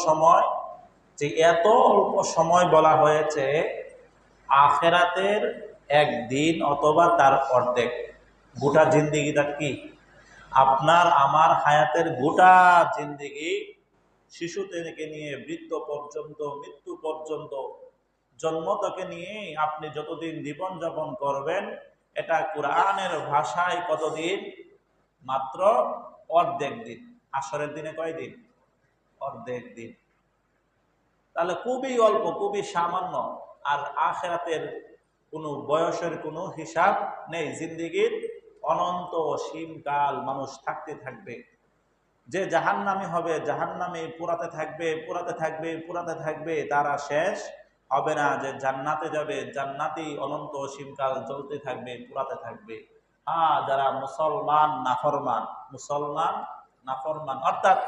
সময়, যে এত অল্প সময় বলা হয়েছে আখেরাতের একদিন অথবা তার অর্ধেক। গোটা জিন্দিগিটা কি আপনার আমার হায়াতের গোটা জিন্দিগি, শিশু থেকে নিয়ে বৃদ্ধ পর্যন্ত, মৃত্যু পর্যন্ত, জন্ম থেকে নিয়ে আপনি যতদিন জীবন যাপন করবেন, এটা কোরআনের ভাষায় কতদিন? মাত্র অর্ধেক দিন। আসরের দিনে কয়দিন? অর্ধেক দিন। তাহলে খুবই অল্প, খুবই সামান্য। আর আখিরাতের কোনো বয়সের কোনো হিসাব নেই। জিন্দেগির অনন্ত সীমকাল মানুষ থাকতে থাকবে। যে জাহান্নামী হবে জাহান্নামে পোড়াতে থাকবে, পোড়াতে থাকবে, পোড়াতে থাকবে, তারা শেষ হবে না। যে জান্নাতে যাবে জান্নাতি অনন্ত সীমকাল চলতে থাকবে, পোড়াতে থাকবে। যারা মুসলমান নাফরমান, মুসলমান নাফরমান অর্থাৎ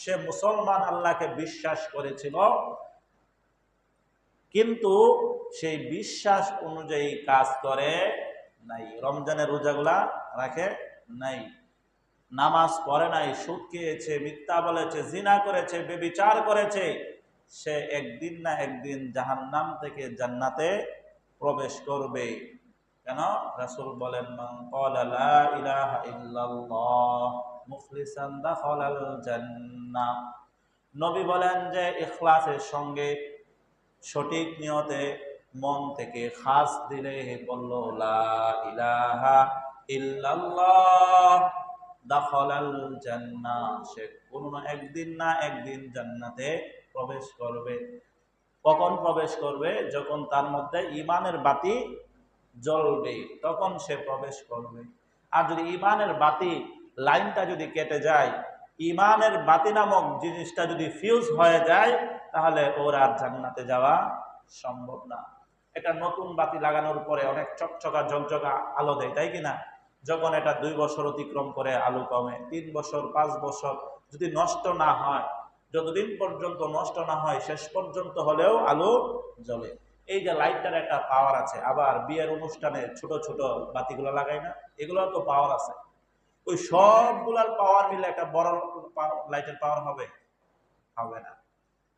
সে মুসলমান, আল্লাহকে বিশ্বাস করেছিল কিন্তু সেই বিশ্বাস অনুযায়ী কাজ করে নাই। রমজানের রোজাগুলা রাখে নাই, নামাজ পড়ে নাই, সুদ খেয়েছে, মিথ্যা বলেছে, জিনা করেছে, ব্যভিচার করেছে, সে একদিন না একদিন জাহান্নাম থেকে জান্নাতে প্রবেশ করবে। কেন? রাসূল বলেন, মান ক্বালা লা ইলাহা ইল্লাল্লাহ মুখলিসান দাখালাল জান্নাহ। নবী বলেন যে ইখলাসের সঙ্গে, সঠিক নিয়তে, মন থেকে খাস দিলে বলল লা ইলাহা ইল্লাল্লাহ দাখালাল জান্নাহ, সে কোনো একদিন না একদিন জান্নাতে প্রবেশ করবে। কখন প্রবেশ করবে? যখন তার মধ্যে ঈমানের বাতি জ্বলবে, তখন সে প্রবেশ করবে। আর যদি ঈমানের বাতি লাইনটা যদি কেটে যায়, ঈমানের বাতি নামক জিনিসটা যদি ফিউজ হয়ে যায়, তাহলে ওর আর জান্নাতে যাওয়া সম্ভব না। এটা নতুন বাতি লাগানোর পরে অনেক চকচকা ঝকঝকা আলো দেয়, তাই কিনা? যখন এটা 2 বছর অতিক্রম করে আলো কমে, 3 বছর, 5 বছর, যদি নষ্ট না হয়, যতদিন পর্যন্ত নষ্ট না হয় শেষ পর্যন্ত হলেও আলো জ্বলে। এই যে লাইটটার একটা পাওয়ার আছে। আবার বিয়ের অনুষ্ঠানে ছোট ছোট বাতিগুলো লাগাই না, এগুলোর তো পাওয়ার আছে। ওই সবগুলার পাওয়ার মিলে একটা বড় লাইটের পাওয়ার হবে? হবে না,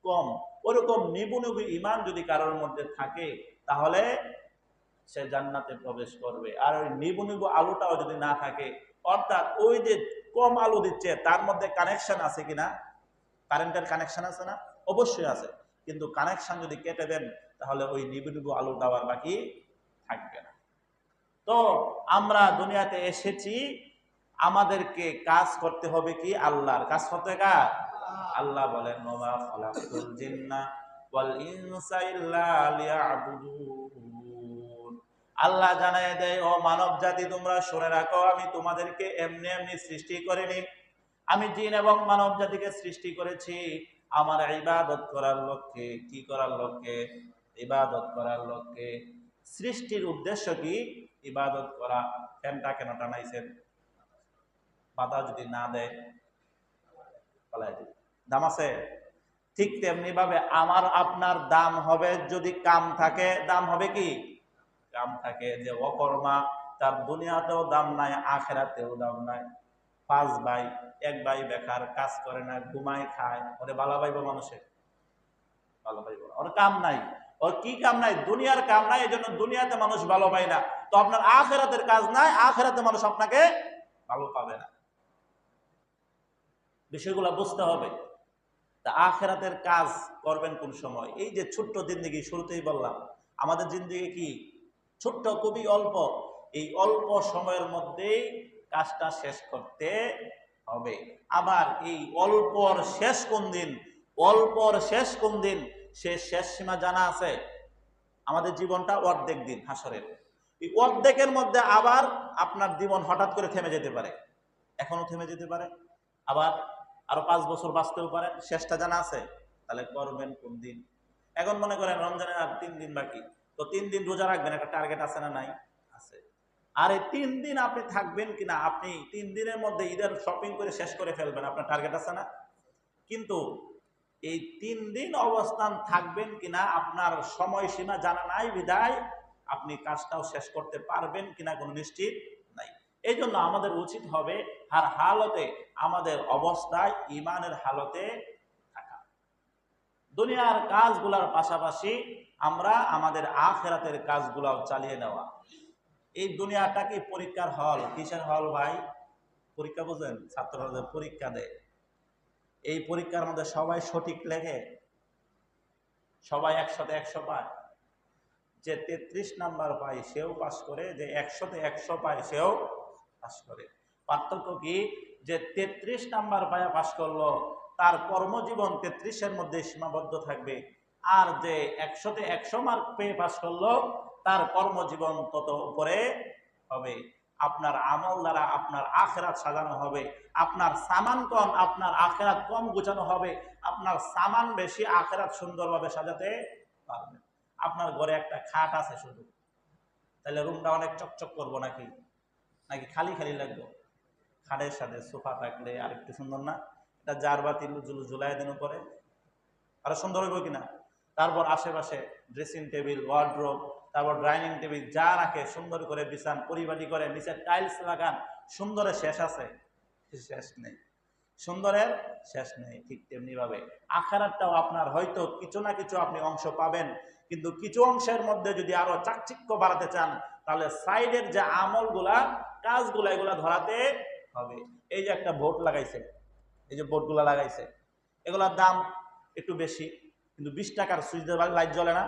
কম। ওরকম নিবু নিবু ঈমান যদি কারোর মধ্যে থাকে, তাহলে সে জান্নাতে প্রবেশ করবে। আর ওই নিবু নিবু আলোটাও যদি না থাকে, অর্থাৎ ওই যে কম আলো দিচ্ছে তার মধ্যে কানেকশন আছে কিনা, কারেন্টের কানেকশন আছে না? অবশ্যই আছে। কিন্তু কানেকশন যদি কেটে দেন, তাহলে ওই নিবু নিবু আলোটা আর বাকি থাকবে না। তো আমরা দুনিয়াতে এসেছি, আমাদেরকে কাজ করতে হবে কি? আল্লাহর কাজ করতে। কার? আল্লাহ বলেন, ওমা খালাকতুল জিন্না ওয়াল ইনসা ইল্লা লিয়াবুদুন। আল্লাহ জানায় দেয়, ও মানব জাতি তোমরা শুনে রাখো, আমি তোমাদেরকে এমনি এমনি সৃষ্টি করিনি। আমি জিন এবং মানব জাতিকে সৃষ্টি করেছি আমার ইবাদত করার লক্ষ্যে। কি করার লক্ষ্যে? ইবাদত করার লক্ষ্যে। সৃষ্টির উদ্দেশ্য কি? ইবাদত করা। ফ্যানটা কেন টানাইছেন? বাধা যদি না দেয় পালাই দিই, দাম আছে? ঠিক তেমনি ভাবে আমার আপনার দাম হবে যদি কাম থাকে। দাম হবে কি? কাম থাকে। যে অকর্মা, তার দুনিয়াতেও দাম নাই, আখেরাতেও দাম নাই। 5 ভাই, এক ভাই বেকার, কাজ করে না, ঘুমায় খায়, ওরে ভালো পাইব মানুষে? ভালো পাইব না। ওর কাম নাই। ওর কি কাম নাই? দুনিয়ার কাম নাই, এই জন্য দুনিয়াতে মানুষ ভালো পায় না। তো আপনার আখেরাতের কাজ নাই, আখেরাতে মানুষ আপনাকে ভালো পাবে না। বিষয়গুলো বুঝতে হবে। তা আখেরাতের কাজ করবেন কোন সময়? এই যে ছোট্ট জিন্দেগি, শুরুতেই বললাম আমাদের জিন্দেগি কি ছোট্ট, খুবই অল্প। এই অল্প সময়ের মধ্যেই কাজটা শেষ করতে হবে। আবার এই অল্পর শেষ কোন দিন, অল্পর শেষ কোন দিন, সে শেষ সীমা জানা আছে? আমাদের জীবনটা অর্ধেক দিন হাসরের। এই অর্ধেকের মধ্যে আবার আপনার জীবন হঠাৎ করে থেমে যেতে পারে, এখনো থেমে যেতে পারে, আবার আরো 5 বছর বাঁচতেও পারেন। শেষটা জানা আছে? তাহলে করবেন কোন দিন? এখন মনে করেন রমজানের আর 3 দিন বাকি, তো 3 দিন রোজা রাখবেন, একটা টার্গেট আছে না নাই? আছে। আর এই 3 দিন আপনি থাকবেন কিনা, আপনি 3 দিনের মধ্যে ঈদের শপিং করে শেষ করে ফেলবেন, আপনার টার্গেট আছে না? কিন্তু এই 3 দিন অবস্থান থাকবেন কিনা আপনার সময়সীমা জানা নাই বিধায় আপনি কাজটাও শেষ করতে পারবেন কিনা কোনো নিশ্চিত নাই। এই জন্য আমাদের উচিত হবে হার হালতে আমাদের অবস্থায় ঈমানের হালতে থাকা। দুনিয়ার কাজগুলোর পাশাপাশি আমরা আমাদের আখিরাতের কাজগুলাও চালিয়ে নেওয়া। এই দুনিয়াটা কি পরীক্ষার হল? কিসের হল ভাই? পরীক্ষা বুঝেন? ছাত্ররা যে পরীক্ষা দেয়, এই পরীক্ষার মধ্যে সবাই সঠিক লেখে? সবাই 100তে 100 পায়? যে 33 নাম্বার পায় সেও পাস করে, যে 100তে 100 পায় সেও পাস করে। পার্থক্য কি? যে 33 নাম্বার পায় পাস করলো, তার কর্মজীবন 33-এর মধ্যে সীমাবদ্ধ থাকবে। আর যে 100তে 100 মার্ক পেয়ে পাস করলো, তার কর্মজীবন তত উপরে হবে। আপনার আমল দ্বারা আপনার আখিরাত সাজানো হবে। আপনার সামান কম, আপনার আখিরাত কম গোছানো হবে। আপনার সামান বেশি, আখিরাত সুন্দরভাবে সাজাতে পারবেন। আপনার ঘরে একটা খাট আছে শুধু, তাহলে রুমটা অনেক চকচক করবো নাকি? নাকি খালি খালি লাগবে? খাটের সাথে সোফা থাকলে আর একটু সুন্দর না? এটা জার বাতি ঝুলাই দিন উপরে, আরো সুন্দর হইব কিনা? তারপর আশেপাশে ড্রেসিং টেবিল, ওয়ার্ড্রোব, তারপর ডাইনিং টেবিল যা রাখে সুন্দর করে বিছান, পরিপাটি করে, নিচে টাইলস লাগান। সুন্দরের শেষ আছে? শেষ নেই। সুন্দরের শেষ নেই। ঠিক তেমনি ভাবে আখিরাতটাও আপনার হয়তো কিছু না কিছু আপনি অংশ পাবেন, কিন্তু কিছু অংশের মধ্যে যদি আরো চাকচিক্য বাড়াতে চান, তাহলে সাইডের যে আমলগুলা, কাজগুলা, এগুলা ধরাতে হবে। এই যে একটা বোর্ড লাগাইছে, এই যে বোর্ডগুলা লাগাইছে, এগুলার দাম একটু বেশি, কিন্তু 20 টাকার সুইচ লাইট জ্বলে না?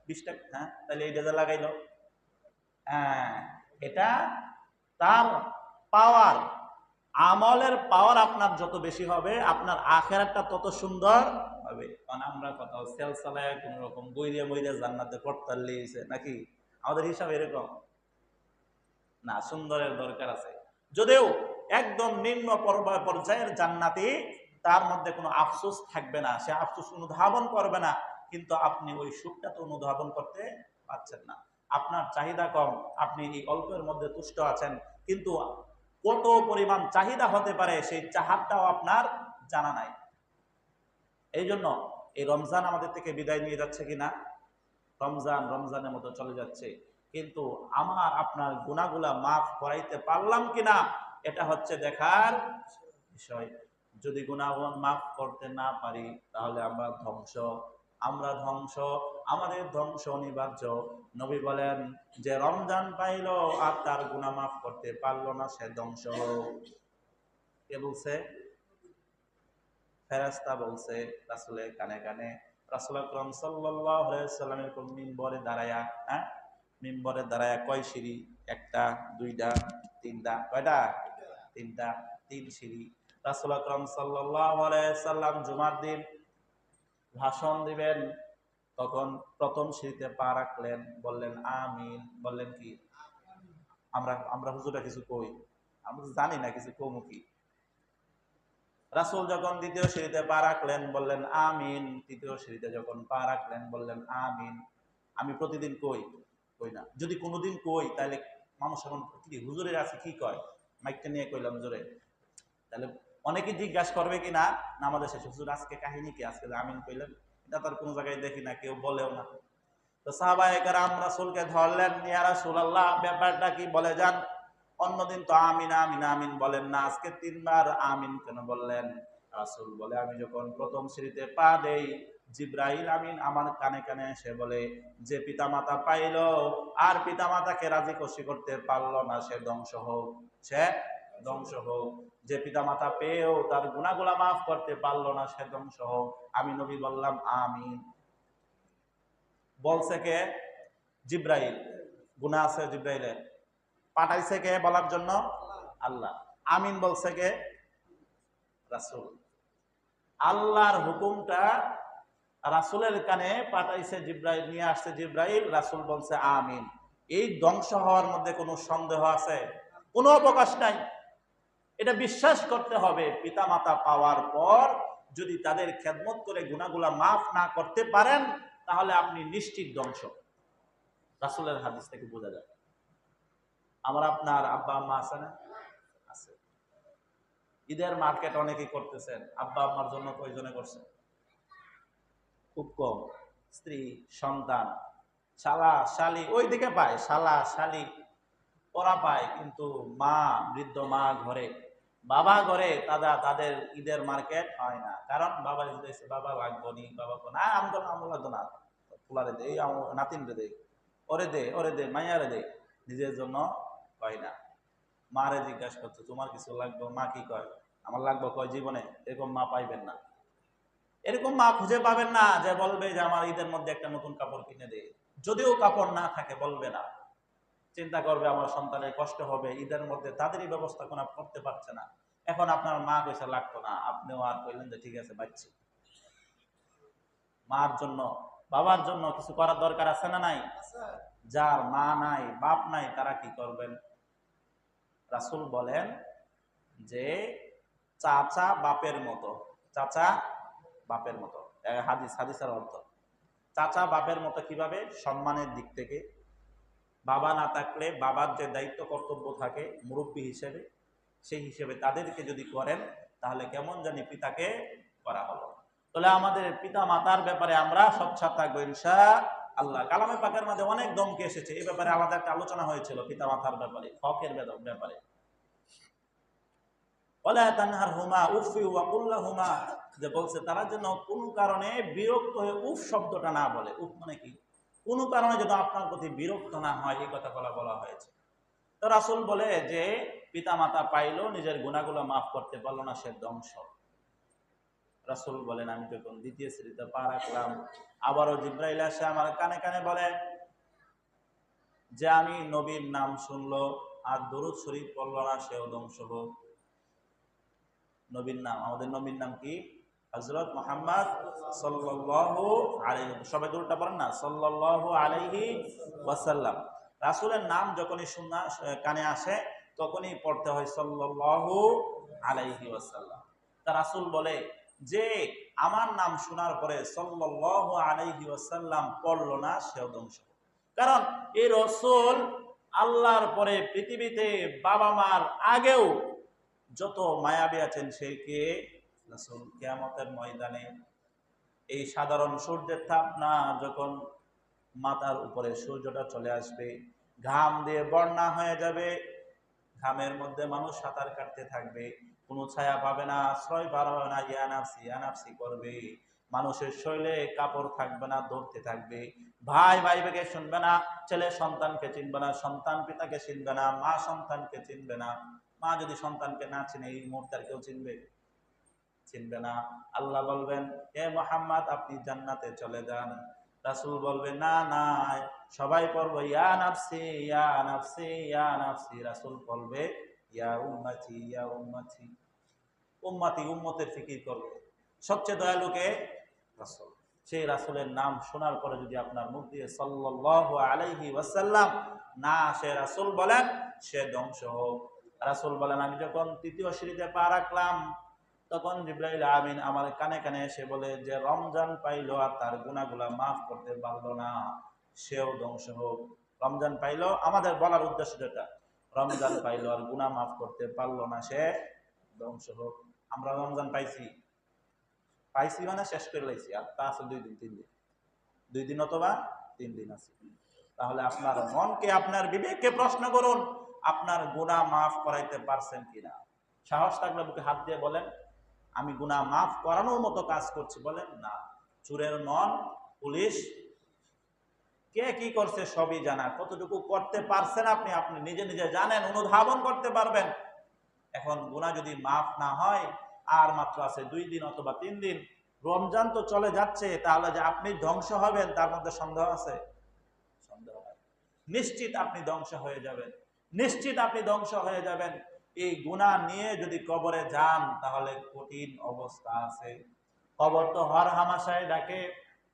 20 টাকা, হ্যাঁ, তাহলে এই যে লাগাইলো, হ্যাঁ, এটা তার পাওয়ার, আমলের পাওয়ার আপনার যত বেশি হবে, আপনার আখিরাতটা তত সুন্দর হবে। কারণ আমরা কোথাও সেল চালায় কোন রকম বইরে বইরে জান্নাতে পড়তে লিয়েছে নাকি? আমাদের হিসাব এরকম না, সুন্দরের দরকার আছে। যদিও একদম নিম্ন পর্যায়ের জান্নাতি, তার মধ্যে কোনো আফসোস থাকবে না, সে আফসোস অনুধাবন করবে না, কিন্তু আপনি ওই সুখটা তো অনুধাবন করতে পারছেন না। আপনার চাহিদা কম, আপনি এই অল্পের মধ্যে তুষ্ট আছেন, কিন্তু কত পরিমাণ চাহিদা হতে পারে সেই চাহাতটাও আপনার জানা নাই। এই জন্য এই রমজান আমাদের থেকে বিদায় নিয়ে যাচ্ছে কিনা, রমজানের মতো চলে যাচ্ছে, কিন্তু আমার আপনার গুনাহগুলা মাফ করাইতে পারলাম কিনা, এটা হচ্ছে দেখার বিষয়। যদি গুনাহ মাফ করতে না পারি, তাহলে আমরা ধ্বংস, আমাদের ধ্বংস অনিবার্য। নবী বলেন যে রমজান পাইল আর তার গুনাহ মাফ করতে পারলো না, সে ধ্বংস। কে বলছে? ফেরেশতা বলছে রাসূলের কানে কানে। রাসূল আকরাম সাল্লাল্লাহু আলাইহি সাল্লামের কোন মিম্বরে দাঁড়ায়া, হ্যাঁ, মিম্বরে দাঁড়ায়া কয় সিঁড়ি? একটা, দুইটা, তিনটা। কয়টা? তিনটা, তিন সিঁড়ি। রাসূল আকরাম সাল্লাল্লাহু আলাইহি সাল্লাম জুমার দিন ভাষণ দিবেন, তখন প্রথম সিঁড়িতে পা রাখলেন, বললেন আমিন। বললেন কি? আমরা আমরা হুজুরা কিছু কই? আমরা জানি না কিছু কমু কি। রাসূল যখন দ্বিতীয় সিঁড়িতে পা রাখলেন, বললেন আমিন। তৃতীয় সিঁড়িতে যখন পা রাখলেন, বললেন আমিন। আমি প্রতিদিন কই? কই না। যদি কোনোদিন কই, তাহলে মানুষ এখন কি হুজুরের আছে কি কয়, মাইকটা নিয়ে কইলাম জোরে, তাহলে অনেকে জিজ্ঞাসা করবে কি না আমাদের শেষে, হুজুর আজকে কাহিনী কি, আজকে আমিন কইলেন? এটা তার কোনো জায়গায় দেখি না, কেউ বলেও না। তো সাহাবায়ে কেরাম রাসূলকে ধরলেন, ইয়া রাসূলুল্লাহ ব্যাপারটা কি, বলে যান। অন্যদিন তো আমিন আমিন আমিন বলেন না, আজকে 3 বার আমিন কেন বললেন? রাসূল বলে, আমি যখন প্রথম সিঁড়িতে পা দেই, জিবরাইল আমিন আমার কানে কানে এসে বলে, যে পিতামাতা পাইলো আর পিতামাতাকে রাজি খুশি করতে পারলো না, সে ধ্বংস হোক, সে ধ্বংস হোক। যে পিতামাতা পেয়েও তার গুনাহগুলো মাফ করতে পারলো না, সে ধ্বংস হোক। আমি নবী বললাম আমিন। বলছে কে? জিবরাইল। গুনাহ আছে জিবরাইলের, পাঠাইছে কে বলার জন্য? আল্লাহ। আমিন বলছে কে? রাসূল। আল্লাহর হুকুমটা রাসূলের কানে পাঠাইছে জিবরাইল, নিয়ে আসছে জিবরাইল, রাসূল বলছে আমিন। এই ধ্বংস হওয়ার মধ্যে কোনো সন্দেহ আছে? কোনো অবকাশ নাই। এটা বিশ্বাস করতে হবে, পিতামাতা পাওয়ার পর যদি তাদের খেদমত করে গুনাহগুলা মাফ না করতে পারেন, তাহলে আপনি নিশ্চিত ধ্বংস। রাসূলের হাদিস থেকে বোঝা যায়। আমার আপনার আব্বা আম্মা আছে না? আছে। ঈদের মার্কেট অনেকেই করতেছেন, আব্বা আম্মার জন্য কয়জনে করছেন? খুব কম। স্ত্রী, সন্তান, শালা শালি ওইদিকে পায়, শালা শালি ওরা পায়, কিন্তু মা, বৃদ্ধ মা ঘরে বাবা ঘরে তাদের ঈদের মার্কেট হয় না, কারণ বাবা দিতেছে, বাবা লাগবো নি, বাবা না আমগো আমল লাগতো না, পোলারে দে, নাতিন রে দে, ওরে দে মাইয়ারে দে, নিজের জন্য হয় না। মারে জিজ্ঞাসা করছে তোমার কিছু লাগবে, মা কি কয় আমার লাগবে, কয় জীবনে এরকম মা পাইবেন না। এরকম মা খুঁজে পাবেন না যে বলবে যে আমার ঈদের মধ্যে একটা নতুন কাপড় কিনে দে। যদিও কাপড় না থাকে বলবে না, চিন্তা করবে আমার সন্তানের কষ্ট হবে, ঈদের মধ্যে তাদেরই ব্যবস্থা করতে পারছে না। এখন আপনার মা কইসা লাগতো না, আপনিও আর কইলেন যে ঠিক আছে বাচ্চি। মার জন্য বাবার জন্য কিছু করার দরকার আছে না নাই? যার মা নাই বাপ নাই তারা কি করবেন? রাসূল বলেন যে চাচা বাপের মতো, চাচা বাপের মতো। হাদিসের অর্থ চাচা বাপের মতো কিভাবে? সম্মানের দিক থেকে বাবা না থাকলে বাবার যে দায়িত্ব কর্তব্য থাকে মুরব্বী হিসেবে, সেই হিসেবে তাদেরকে যদি করেন তাহলে কেমন জানি পিতাকে করা হলো। তাহলে আমাদের পিতা মাতার ব্যাপারে আমরা সচ্ছাদ থাকবো ইনশাআল্লাহ। কালামে পাকের মধ্যে অনেক দমকে এসেছে, এই ব্যাপারে আলাদা একটা আলোচনা হয়েছিল পিতা মাতার ব্যাপারে, হকের ব্যাপারে। ওয়ালা তানহারহুমা উফি ওয়া কুল লাহুমা, যে বলছে তারা যেন কোনো কারণে বিরক্ত হয়ে উফ শব্দটা না বলে। উফ মানে কি? কোনো কারণে যেন আপনার প্রতি বিরক্ত না হয়, এই কথা বলা হয়েছে। তো রাসূল বলে যে পিতা মাতা পাইলো নিজের গুনাহগুলো মাফ করতে পারলো না, সে ধ্বংস। রাসূল বলেন আমি যখন দ্বিতীয় শ্রেণীতে পা রাখলাম, আবারও জিবরাইল এসে আমার কানে কানে বলে যে আমি নবীর নাম শুনলো আর দরুদ শরীফ পড়লো না, সেও ধ্বংস হোক। নবীর নাম, আমাদের নবীর নাম কি? হযরত মুহাম্মদ সাল্লাল্লাহু আলাইহি, সবাই দরুদটা পড়েন না, সাল্লাল্লাহু আলাইহি ওয়াসাল্লাম। রাসূলের নাম যখনই কানে আসে তখনই পড়তে হয় সাল্লাল্লাহু আলাইহি ওয়াসাল্লাম। তা রাসূল বলে যে আমার নাম শোনার পরে সাল্লাল্লাহু আলাইহি ওয়াসাল্লাম পড়লো না, সেও ধ্বংস। কারণ এই রাসূল আল্লাহর পরে পৃথিবীতে বাবা মার আগেও যত মায়াবী আছেন সেই কে? রাসূল। কিয়ামতের ময়দানে এই সাধারণ সূর্যের তাপ না, যখন মাথার উপরে সূর্যটা চলে আসবে, ঘাম দিয়ে বন্যা হয়ে যাবে, ঘামের মধ্যে মানুষ সাঁতার কাটতে থাকবে, কোনো ছায়া পাবে না, আশ্রয় পাবে না, ইয়া নাফসি করবে। মানুষের শরীরে কাপড় থাকবে না, দৌড়তে থাকবে। ভাই ভাইকে শুনবে না, ছেলে সন্তানকে চিনবে না, সন্তান পিতাকে চিনবে না, মা সন্তানকে চিনবে না। মা যদি সন্তানকে না চিনে এই মুহূর্তে আর কেউ চিনবে না। আল্লাহ বলবেন হে মুহাম্মদ আপনি জান্নাতে চলে যান। রাসূল বলবে না না, সবাই পড়বে ইয়া নাফসি ইয়া নাফসি ইয়া নাফসি। রাসূল বলবে ইয়া উম্মতি ইয়া উম্মতি, উম্মতি উম্মতের ফিকির করবে। সবচেয়ে দয়ালুকে? রাসূল। সেই রাসূলের নাম শোনার পরে যদি আপনার মুখ দিয়ে সাল্লাল্লাহু আলাইহি ওয়াসাল্লাম না আসে, রাসূল বলেন সে ধ্বংস হোক। রাসূল বলেন আমি যখন তৃতীয় সিঁড়িতে পা রাখলাম তখন জিবরাইল আমিন আমার কানে কানে এসে বলে যে রমজান পাইলো আর তার গুনাহগুলা মাফ করতে পারলো না, সেও ধ্বংস হোক। রমজান পাইলো, আমাদের বলার উদ্দেশ্য যেটা, রমজান পাইলো আর গুনাহ মাফ করতে পারলো না, সে ধ্বংস হোক। আমরা রমজান পাইছি মানে শেষ করে লাইছি, আর তা আছে 2 দিন 3 দিন, 2 দিন অথবা 3 দিন আছে। তাহলে আপনার মনকে আপনার বিবেককে প্রশ্ন করুন, আপনার গুনাহ মাফ করাইতে পারছেন কিনা। সাহস থাকলে বুকে হাত দিয়ে বলেন আমি গুনাহ মাফ করানোর মতো কাজ করছি, বলেন না। চোরের মন পুলিশ কে কি করছে সবই জানা, কতটুকু করতে পারছেন আপনি আপনি নিজে নিজে জানেন, অনুধাবন করতে পারবেন। এখন গুনাহ যদি মাফ না হয়, আর মাত্র আছে 2 দিন অথবা 3 দিন, রমজান তো চলে যাচ্ছে, তাহলে যে আপনি ধ্বংস হবেন তার মধ্যে সন্দেহ আছে? সন্দেহ নাই। নিশ্চিত আপনি ধ্বংস হয়ে যাবেন, নিশ্চিত আপনি ধ্বংস হয়ে যাবেন। এই গুনাহ নিয়ে যদি কবরে যান তাহলে কঠিন অবস্থা আছে। কবর তো হর হামাশায় ডাকে,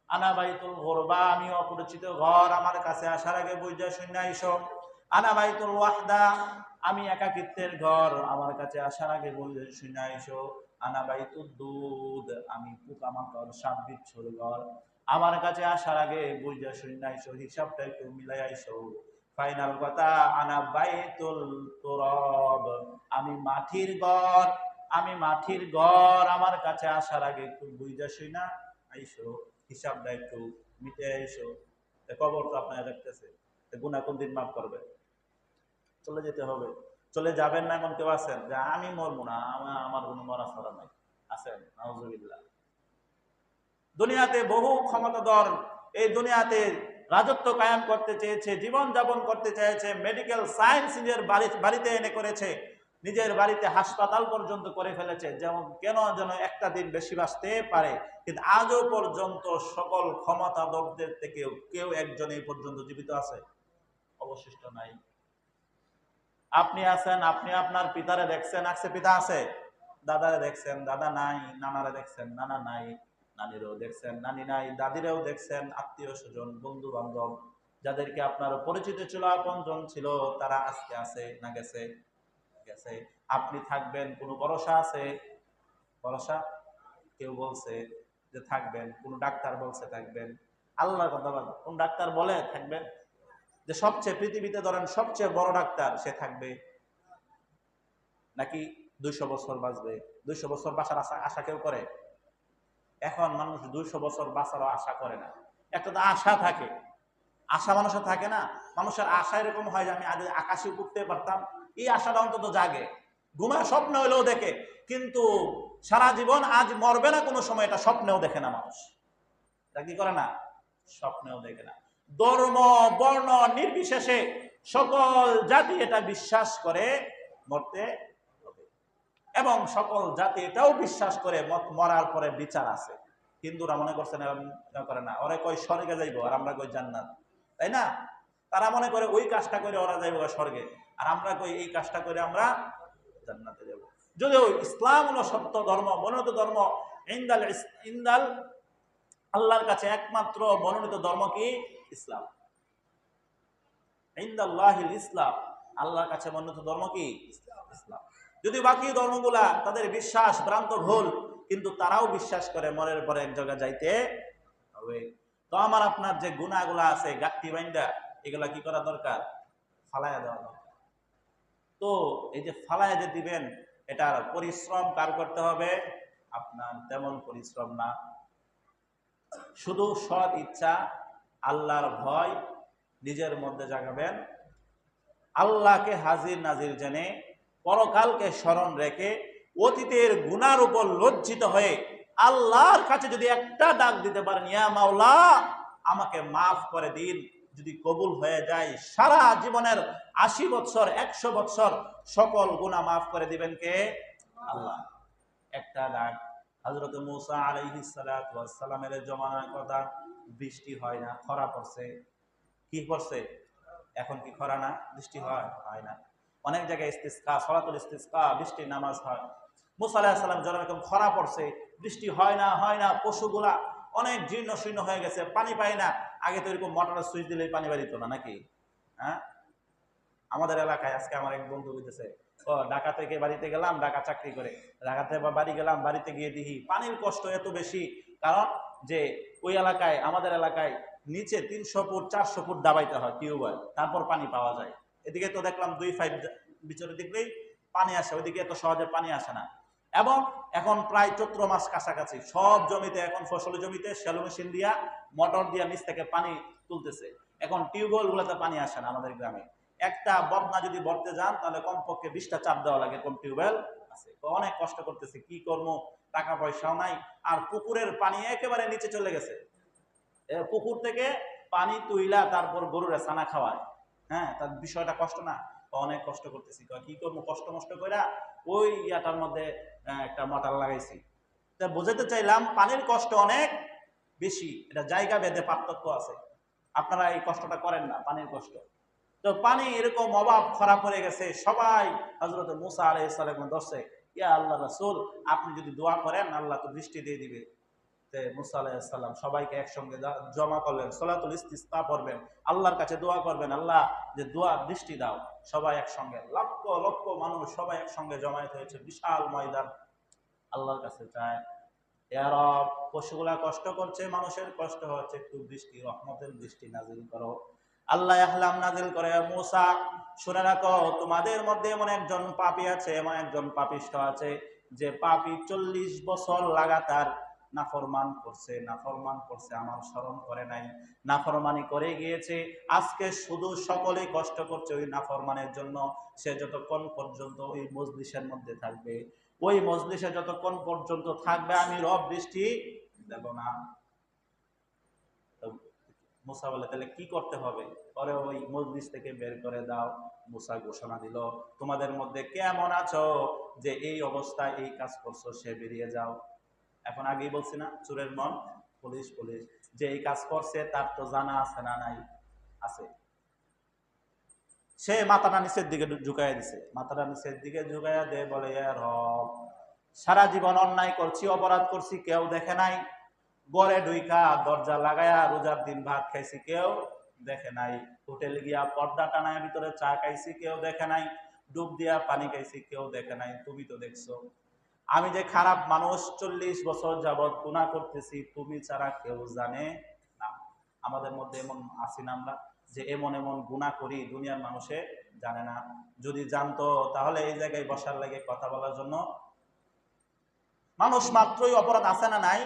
আনা বাইতুল গুরবা, আমি অপরিচিত ঘর, আমার কাছে আসার আগে বুঝা শুনে আইসো। আনা বাইতুল ওয়াহদা, আমি একাকিত্বের ঘর, আমার কাছে আসার আগে বুঝা শুনে আইসো। আনা বাইতুদ দুদ, আমি পোকামাকড় সাপ বিচ্ছুর ঘর, আমার কাছে আসার আগে বুঝা শুনে আইসো, হিসাবটা একটু মিলাই আইসো। ফাইনাল কথা, আনা বাইতুল তুরাব, আমি মাটির ঘর, আমি মাটির ঘর, আমার কাছে আসার আগে একটু বুঝা শুনা আইসো, হিসাবটা একটু মিটে আইসো। কবর তো আপনারা দেখতেছে, গুনাহ কোন দিন মাফ করবে? চলে যেতে হবে। চলে যাবেন না এমন কেউ আছেন যে আমি মরবো না, আমার কোনো মরা ছড়া নাই? আছেন? নাউজুবিল্লাহ। দুনিয়াতে বহু ক্ষমতাধর এই দুনিয়াতে রাজত্ব কায়েম করতে চেয়েছে, জীবন যাপন করতে চেয়েছে, মেডিকেল সায়েন্স নিজের বাড়িতে এনে করেছে, নিজের বাড়িতে হাসপাতাল পর্যন্ত করে ফেলেছে, যেমন কেন যেন একটা দিন বেশি বাঁচতে পারে। কিন্তু আজও পর্যন্ত সকল ক্ষমতাধরদের থেকে কেউ একজন এই পর্যন্ত জীবিত আছে? অবশিষ্ট নাই। আপনি আছেন, আপনি আপনার পিতারে দেখছেন, আছে পিতা আছে, দাদারে দেখছেন, দাদা নাই, নানারে দেখছেন, নানা নাই, নানিরও দেখছেন, নানি নাই, দাদিরেও দেখছেন, আত্মীয় স্বজন, বন্ধু বান্ধব যাদেরকে আপনার পরিচিত ছিল, আপনজন ছিল, তারা আজকে আছে না গেছে? গেছে। আপনি থাকবেন কোনো ভরসা আছে? ভরসা? কেউ বলছে যে থাকবেন? কোন ডাক্তার বলছে থাকবেন? আল্লাহর কথা বলেন, কোন ডাক্তার বলে থাকবেন? যে সবচেয়ে পৃথিবীতে ধরেন সবচেয়ে বড় ডাক্তার, সে থাকবে নাকি 200 বছর বাঁচবে? 200 বছর বাঁচার আশা কেউ করে? এখন মানুষ 200 বছর বাঁচারও আশা করে না। একটা তো আশা থাকে, আশা মানুষের থাকে না? মানুষের আশা এরকম হয় যে আমি আগে আকাশে উঠতে পারতাম, এই আশাটা অন্তত জাগে, ঘুমায় স্বপ্ন হলেও দেখে, কিন্তু সারা জীবন আজ মরবে না কোনো সময়, এটা স্বপ্নেও দেখে না মানুষ। এটা কি করে না? স্বপ্নেও দেখে না। ধর্ম বর্ণ নির্বিশেষে সকল জাতি এটা বিশ্বাস করে মরতে হবে, এবং সকল জাতি এটাও বিশ্বাস করে মরার পরে বিচার আছে। হিন্দুরা মনে করছে না, করে না, ওরা কই স্বর্গে যাইবো আর আমরা কই জান্নাত, তাই না? তারা মনে করে ওই কাজটা করে ওরা যাইবো স্বর্গে, আর আমরা কই এই কাজটা করে আমরা জান্নাতে যাব। যদিও ইসলাম হলো সত্য ধর্ম, মনোনীত ধর্ম। ইন্দাল আল্লাহর কাছে একমাত্র মনোনীত ধর্ম কি? ইসলাম। ইনদাল্লাহিল ইসলাম, আল্লাহর কাছে মনোনীত ধর্ম কি? ইসলাম। যদি বাকি ধর্মগুলা তাদের বিশ্বাস ভ্রান্ত ভুল, কিন্তু তারাও বিশ্বাস করে মরের পরে এক জায়গায় যাইতে হবে। তো আমার আপনার যে গুনাহগুলা আছে গাঁটটি বাইন্দা, এগুলা কি করা দরকার? ফালাইয়া দেওয়া দরকার। তো এই যে ফালাইয়া যে দিবেন, এটার পরিশ্রম কার করতে হবে? আপনার। তেমন পরিশ্রম না, শুধু সৎ ইচ্ছা, আল্লাহর ভয় নিজের মধ্যে জাগাবেন, আল্লাহকে হাজির নাজির জেনে, পরকালকে স্মরণ রেখে, অতীতের গুনার উপর লজ্জিত হয়ে আল্লাহর কাছে যদি একটা ডাক দিতে পারেন, ইয়া মাওলা আমাকে মাফ করে দিন, যদি কবুল হয়ে যায়, সারা জীবনের 80 বছর 100 বছর সকল গুনাহ মাফ করে দিবেন কে? আল্লাহ। একটা ডাক। হযরত মূসা আলাইহিস সালাতু ওয়াস সালামের জমানার কথা, বৃষ্টি হয় না, খরা পড়ছে। কি পড়ছে? এখন কি খরা না? বৃষ্টি হয় না। অনেক জায়গায় ইস্তিসকা, সলাতুল ইস্তিসকা, বৃষ্টির নামাজ হয়। মূসা আলাইহিস সালাম যখন এরকম খরা পড়ছে, বৃষ্টি হয় না, পশুগুলা অনেক জীর্ণ শীর্ণ হয়ে গেছে, পানি পায় না। আগে তো এরকম মোটরের সুইচ দিলেই পানি বাড়িত না, নাকি? হ্যাঁ, আমাদের এলাকায় আজকে আমার এক বন্ধু বলতেছে, ঢাকা থেকে বাড়িতে গেলাম, ঢাকা চাকরি করে, ঢাকা থেকে বাড়ি গেলাম, বাড়িতে গিয়ে দেখি পানির কষ্ট এত বেশি, কারণ যে ওই এলাকায়, আমাদের এলাকায় নিচে 300 ফুট 400 ফুট দাবাইতে হয় টিউবওয়েল, তারপর পানি পাওয়া যায়। এদিকে তো দেখলাম 2-5 ভিতরে দেখলেই পানি আসে, ওইদিকে এত সহজে পানি আসে না। এবং এখন প্রায় চৈত্র মাস কাছাকাছি, সব জমিতে এখন ফসলি জমিতে শ্যালো মেশিন দিয়া, মোটর দিয়া নিচ থেকে পানি তুলতেছে। এখন টিউবওয়েল গুলোতে পানি আসে না আমাদের গ্রামে। একটা বদনা যদি ভরতে যান তাহলে কমপক্ষে 20টা চাপ দেওয়া লাগে, কোন টিউবওয়েল আছে। তো অনেক কষ্ট করতেছে, কি করবো, টাকা পয়সাও নাই, আর পুকুরের পানি একেবারে নিচে চলে গেছে। পুকুর থেকে পানি তুইলা তারপর গরুরা ছানা খাওয়ায়। হ্যাঁ, তার বিষয়টা কষ্ট না? অনেক কষ্ট করতেছি, কি করবো, কষ্ট মষ্ট কইরা ওই ইয়াটার মধ্যে একটা মোটর লাগাইছি। তা বোঝাতে চাইলাম পানির কষ্ট অনেক বেশি, এটা জায়গা ভেদে পার্থক্য আছে। আপনারা এই কষ্টটা করেন না, পানির কষ্ট। তো পানি এরকম অভাব, খরা পড়ে গেছে, সবাই হযরত মূসা আলাইহিস সালাম ধরছে, ইয়া আল্লাহ রাসূল আপনি যদি দোয়া করেন আল্লাহ তো বৃষ্টি দিয়ে দিবে। মূসা আলাইহিস সালাম সবাইকে একসঙ্গে জমা করলেন, সলাতুল ইস্তিসকা পড়বেন, আল্লাহর কাছে দোয়া করবেন, আল্লাহ যে দোয়া বৃষ্টি দাও। সবাই একসঙ্গে, লক্ষ লক্ষ মানুষ সবাই একসঙ্গে জমায়েত হয়েছে, বিশাল ময়দান, আল্লাহর কাছে চায়, ইয়া রব পশুগুলা কষ্ট করছে, মানুষের কষ্ট হচ্ছে, একটু বৃষ্টি, রহমতের বৃষ্টি নাজিল করো। আল্লাহ ইহলাম নাজিল করে, মূসা শুনে রাখো, তোমাদের মধ্যে এমন একজন পাপী আছে, এমন একজন পাপিষ্ঠ আছে, যে পাপী 40 বছর লাগাতার নাফরমান করছে, আমার স্মরণ করে নাই, নাফরমানি করে গিয়েছে। আজকে শুধু সকলেই কষ্ট করছে ওই নাফরমানের জন্য। সে যতক্ষণ পর্যন্ত ওই মজলিসের মধ্যে থাকবে, ওই মজলিসে যতক্ষণ পর্যন্ত থাকবে, আমি রব বৃষ্টি দেব না। মুসা বলে তাহলে কি করতে হবে? পরে ওই মজলিস থেকে বের করে দাও। মুসা ঘোষণা দিল, তোমাদের মধ্যে কেমন আছো যে এই অবস্থায় এই কাজ করছো, সে বেরিয়ে যাও। এখন আগেই বলছি না, চোরের মন পুলিশ পুলিশ, যে এই কাজ করছে তার তো জানা আছে না নাই? আছে। সে মাথাটা নিচের দিকে ঝুঁকাইয়া দিছে, মাথাটা নিচের দিকে ঝুঁকাইয়া দিয়ে বলে, রব, সারা জীবন অন্যায় করছি, অপরাধ করছি, কেউ দেখে নাই। ঘরে ঢুইকা দরজা লাগায়া রোজার দিন ভাত খাইছি, কেউ দেখে নাই। হোটেলে গিয়া পর্দা টানায় ভিতরে চা খাইছি, কেউ দেখে নাই। ডুব দিয়া পানি খাইছি, কেউ দেখে নাই, তুমি তো দেখছো। আমি যে খারাপ মানুষ, 40 বছর যাবৎ গুনাহ করতেছি, তুমি ছাড়া কেউ জানে না। আমাদের মধ্যে এমন আছি না আমরা, যে এমন এমন গুনাহ করি দুনিয়ার মানুষে জানে না। যদি জানতো তাহলে এই জায়গায় বসার লাগে কথা বলার জন্য। মানুষ মাত্রই অপরাধ আছে না নাই?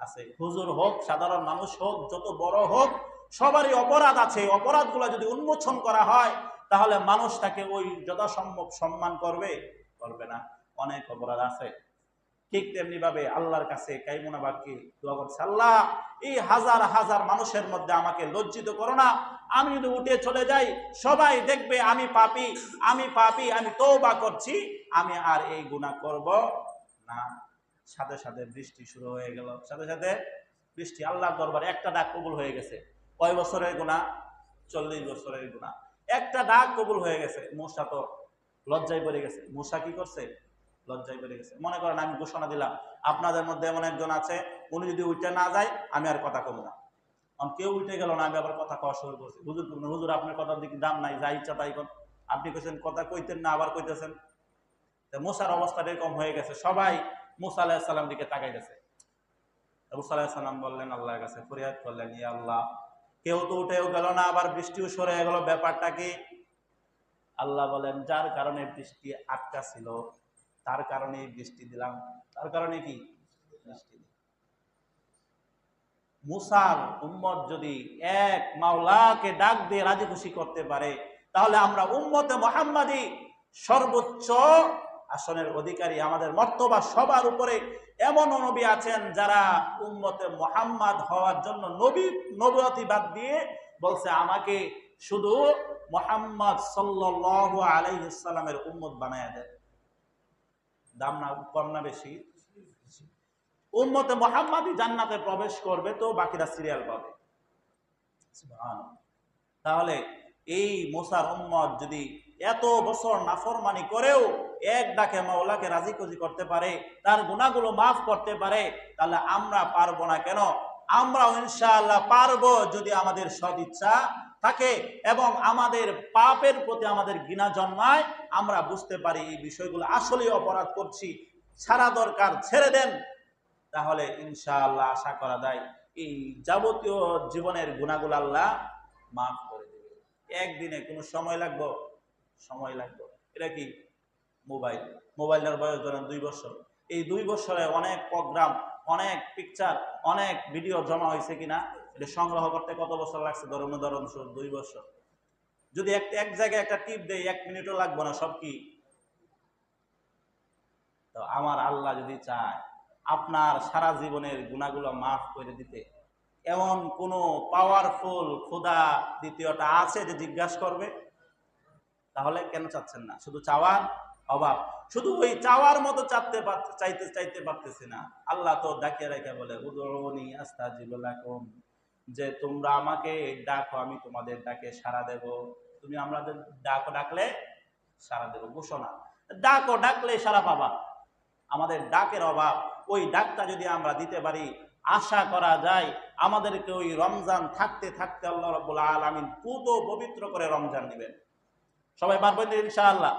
আছে। হুজুর হোক, সাধারণ মানুষ হোক, যত বড় হোক, সবারই অপরাধ আছে। অপরাধগুলো যদি উন্মোচন করা হয় তাহলে মানুষ তাকে ওই যথাসম্ভব সম্মান করবে না। অনেক অপরাধ আছে। ঠিক তেমনি ভাবে আল্লাহর কাছে কাইমুনা বাক্যে দোয়া করছে, আল্লাহ, এই হাজার হাজার মানুষের মধ্যে আমাকে লজ্জিত করো না। আমি যদি উঠে চলে যাই, সবাই দেখবে আমি পাপী, আমি তওবা করছি, আমি আর এই গুনাহ করব না। সাথে সাথে বৃষ্টি শুরু হয়ে গেল, সাথে সাথে বৃষ্টি। আল্লাহর দরবারে একটা ডাক কবুল হয়ে গেছে। কয় বছরের গুনাহ? 40 বছরের গুনাহ। একটা ডাক কবুল হয়ে গেছে। মূসা তো লজ্জায় পড়ে গেছে। মূসা কি করছে? লজ্জায় পড়ে গেছে। মনে করেন আমি ঘোষণা দিলাম, আপনাদের মধ্যে এমন একজন আছে, উনি যদি উঠে না যায় আমি আর কথা কব না। কেউ উঠে গেল না, আমি আবার কথা কওয়া শুরু করছি। হুজুর আপনার কথার দিকে দাম নাই, যা ইচ্ছা তাই কর। আপনি কইছেন কথা কইতেন না, আবার কইতেছেন। মূসার অবস্থাটা এরকম হয়ে গেছে। সবাই মূসা আলাইহিস সালাম দিকে তাকাইতেছে। মূসা আলাইহিস সালাম বললেন, আল্লাহর কাছে ফরিয়াদ করলেন, ইয়া আল্লাহ, কেউ তো উঠেও গেল না, আবার বৃষ্টিও সরে গেল, ব্যাপারটা কি? আল্লাহ বলেন, যার কারণে বৃষ্টি আটকা ছিল তার কারণে বৃষ্টি দিলাম। তার কারণে কি? বৃষ্টি। মুসার উম্মত যদি এক মাওলাকে ডাক দিয়ে রাজি খুশি করতে পারে, তাহলে আমরা উম্মতে মুহাম্মাদি সর্বোচ্চ আসনের অধিকারী। আমাদের মর্তবা সবার উপরে এমন নবী আছেন যারা উম্মতে মুহাম্মদ হওয়ার জন্য নবুয়তি বাদ দিয়ে বলছে, আমাকে শুধু মুহাম্মদ সাল্লাল্লাহু আলাইহি ওয়াসাল্লামের উম্মত বানায়া দেন। দাম না কম না বেশি? উম্মতে মুহাম্মাদি জান্নাতে প্রবেশ করবে, তো বাকিরা সিরিয়াল পাবে। তাহলে এই মুসার উম্মত যদি এত বছর নাফরমানি করেও এক ডাকে মাওলাকে রাজি খুশি করতে পারে, তার গুনাহগুলো মাফ করতে পারে, তাহলে আমরা পারবো না কেন? আমরাও ইনশাআল্লাহ পারবো, যদি আমাদের সদিচ্ছা থাকে এবং আমাদের পাপের প্রতি আমাদের ঘৃণা জন্মায়, আমরা বুঝতে পারি এই বিষয়গুলো আসলে অপরাধ করছি, ছাড়া দরকার, ছেড়ে দেন। তাহলে ইনশাআল্লাহ আশা করা যায় এই যাবতীয় জীবনের গুনাহগুলো আল্লাহ মাফ করে দেবে। একদিনে কোনো সময় লাগবে? সময় লাগবে। এটা কি? মোবাইলের বয়স ধরেন 2 বছর। এই 2 বছরে অনেক প্রোগ্রাম, অনেক পিকচার, অনেক ভিডিও জমা হয়েছে কিনা, এটা সংগ্রহ করতে কত বছর লাগছে? ধরুন 2 বছর। যদি এক জায়গায় একটা টিপ দেয়, 1 মিনিটও লাগবে না, সব কি? তো আমার আল্লাহ যদি চায় আপনার সারা জীবনের গুনাহগুলো মাফ করে দিতে, এমন কোন পাওয়ারফুল খোদা দ্বিতীয়টা আছে যে জিজ্ঞাসা করবে? তাহলে কেন চাচ্ছেন না? শুধু চাওয়ার অভাব, শুধু ওই চাওয়ার মতো চাইতে পারতেছি না। আল্লাহ তো ডাকিয়ে রেখে বলে, উদউনি আস্তাজিব লাকুম, যে তোমরা আমাকে ডাকো, আমি তোমাদের ডাকে সাড়া দেব। তুমি আমাদের ডাকলে সাড়া দেব, ঘোষণা। ডাকলে সাড়া পাবা। আমাদের ডাকের অভাব, ওই ডাকটা যদি আমরা দিতে পারি, আশা করা যায় আমাদেরকে ওই রমজান থাকতে থাকতে আল্লাহ রাব্বুল আলামিন পুতো পবিত্র করে রমজান দিবেন। সবাই পারবেন ইনশাআল্লাহ?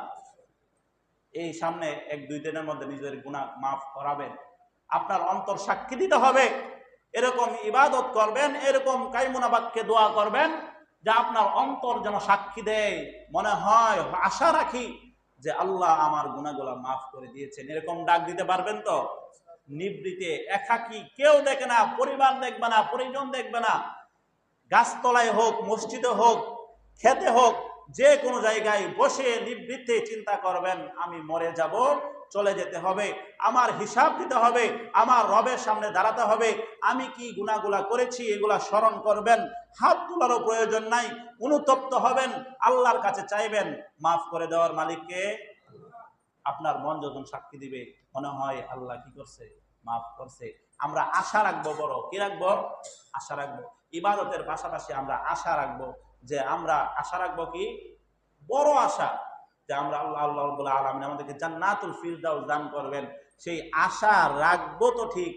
এই সামনে 1-2 দিনের মধ্যে নিজের গুনাহ মাফ করাবেন। আপনার অন্তর সাক্ষী দিতে হবে, এরকম ইবাদত করবেন, এরকম কাইমুনা বাক্যে দোয়া করবেন, যে আপনার অন্তর যেন সাক্ষী দেয়, মনে হয়, আশা রাখি যে আল্লাহ আমার গুনাহগুলো মাফ করে দিয়েছেন। এরকম ডাক দিতে পারবেন তো? নিবৃতে একাকী, কেউ দেখে না, পরিবার দেখবে না, পরিজন দেখবে না, গাছতলায় হোক, মসজিদে হোক, খেতে হোক, যে কোনো জায়গায় বসে নিবৃত্তে চিন্তা করবেন আমি মরে যাব, চলে যেতে হবে, আমার হিসাব দিতে হবে, আমার রবের সামনে দাঁড়াতে হবে, আমি কি গুনাহগুলা করেছি এগুলা স্মরণ করবেন, হাত তোলারও প্রয়োজন নাই, অনুতপ্ত হবেন, আল্লাহর কাছে চাইবেন মাফ করে দেওয়ার মালিককে। আপনার মন যখন সাক্ষী দিবে মনে হয় আল্লাহ কি করছে, মাফ করছে। আমরা আশা রাখবো, বড় কি রাখবো, আশা রাখবো। ইবাদতের পাশাপাশি আমরা আশা রাখবো, যে আমরা আশা রাখবো কি, বড় আশা, যে আমরা আল্লাহ আল্লাহ রাব্বুল আলামিন আমাদেরকে জান্নাতুল ফিরদাউস দান করবেন, সেই আশা রাখবো। তো ঠিক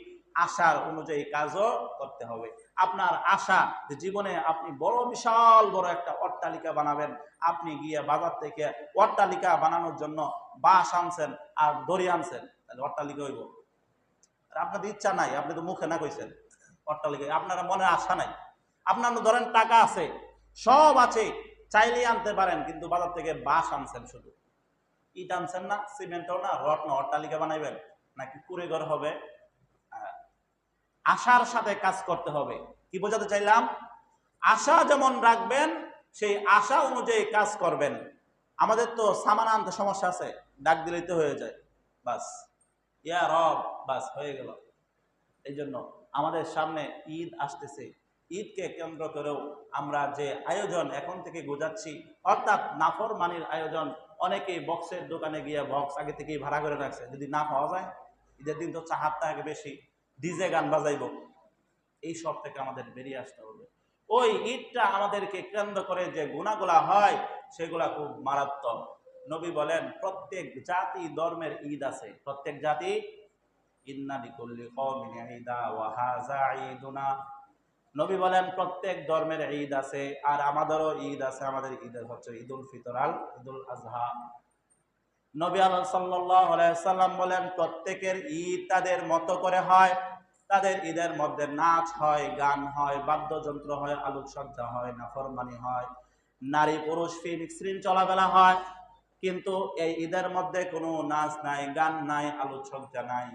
আশার অনুযায়ী কাজও করতে হবে। আপনার আশা যে জীবনে আপনি বড় বিশাল বড় একটা অট্টালিকা বানাবেন, আপনি গিয়ে বাজার থেকে অট্টালিকা বানানোর জন্য বাঁশ আনছেন আর দড়ি আনছেন, তাহলে অট্টালিকা হইব? আর আপনাদের ইচ্ছা নাই, আপনি তো মুখে না কইছেন অট্টালিকা, আপনার মনে আশা নাই। আপনার ধরেন টাকা আছে, সব আছে, চাইলেই আনতে পারেন, কিন্তু বাজার থেকে বাঁশ আনছেন, শুধু ইট আনছেন না, সিমেন্টও না, রড না, অট্টালিকা বানাইবেন নাকি কুড়ে ঘর হবে? আশার সাথে কাজ করতে হবে। কি বোঝাতে চাইলাম? আশা যেমন রাখবেন, সেই আশা অনুযায়ী কাজ করবেন। আমাদের তো সামান আনতে সমস্যা আছে, ডাক দিলেই তো হয়ে যায়, বাস ইয়া রব, বাস হয়ে গেল। এই জন্য আমাদের সামনে ঈদ আসতেছে, ঈদকে কেন্দ্র করেও আমরা যে আয়োজন এখন থেকে গোজাচ্ছি, অর্থাৎ নাফরমানির আয়োজন। অনেকেই বক্সের দোকানে গিয়ে বক্স আগে থেকেই ভাড়া করে রাখছে, যদি না পাওয়া যায়, ঈদের দিন তো চাহার টাকা বেশি, ডিজে গান বাজাইব। এই সব থেকে আমাদের বেরিয়ে আসতে হবে। ওই ঈদটা আমাদেরকে কেন্দ্র করে যে গুনাহগুলা হয় সেগুলা খুব মারাত্মক। নবী বলেন প্রত্যেক জাতি ধর্মের ঈদ আছে, প্রত্যেক জাতি, ইন্না লিকুল্লি কওমিন ঈদা ওয়া হাযা ঈদুনা। নবী বলেন প্রত্যেক ধর্মের ঈদ আছে, আর আমাদেরও ঈদ আছে। আমাদের ঈদের হচ্ছে ঈদুল ফিতর আর ঈদুল আযহা। নবী সাল্লাল্লাহু আলাইহি সাল্লাম বলেন প্রত্যেকের ঈদ তাদের মতো করে হয়। তাদের ঈদের মধ্যে নাচ হয়, গান হয়, বাদ্যযন্ত্র হয়, আলোকসজ্জা হয়, নাফরমানি হয়, নারী পুরুষ মিশ্রিত চলাফেরা হয়। কিন্তু এই ঈদের মধ্যে কোনো নাচ নাই, গান নাই, আলোকসজ্জা নাই।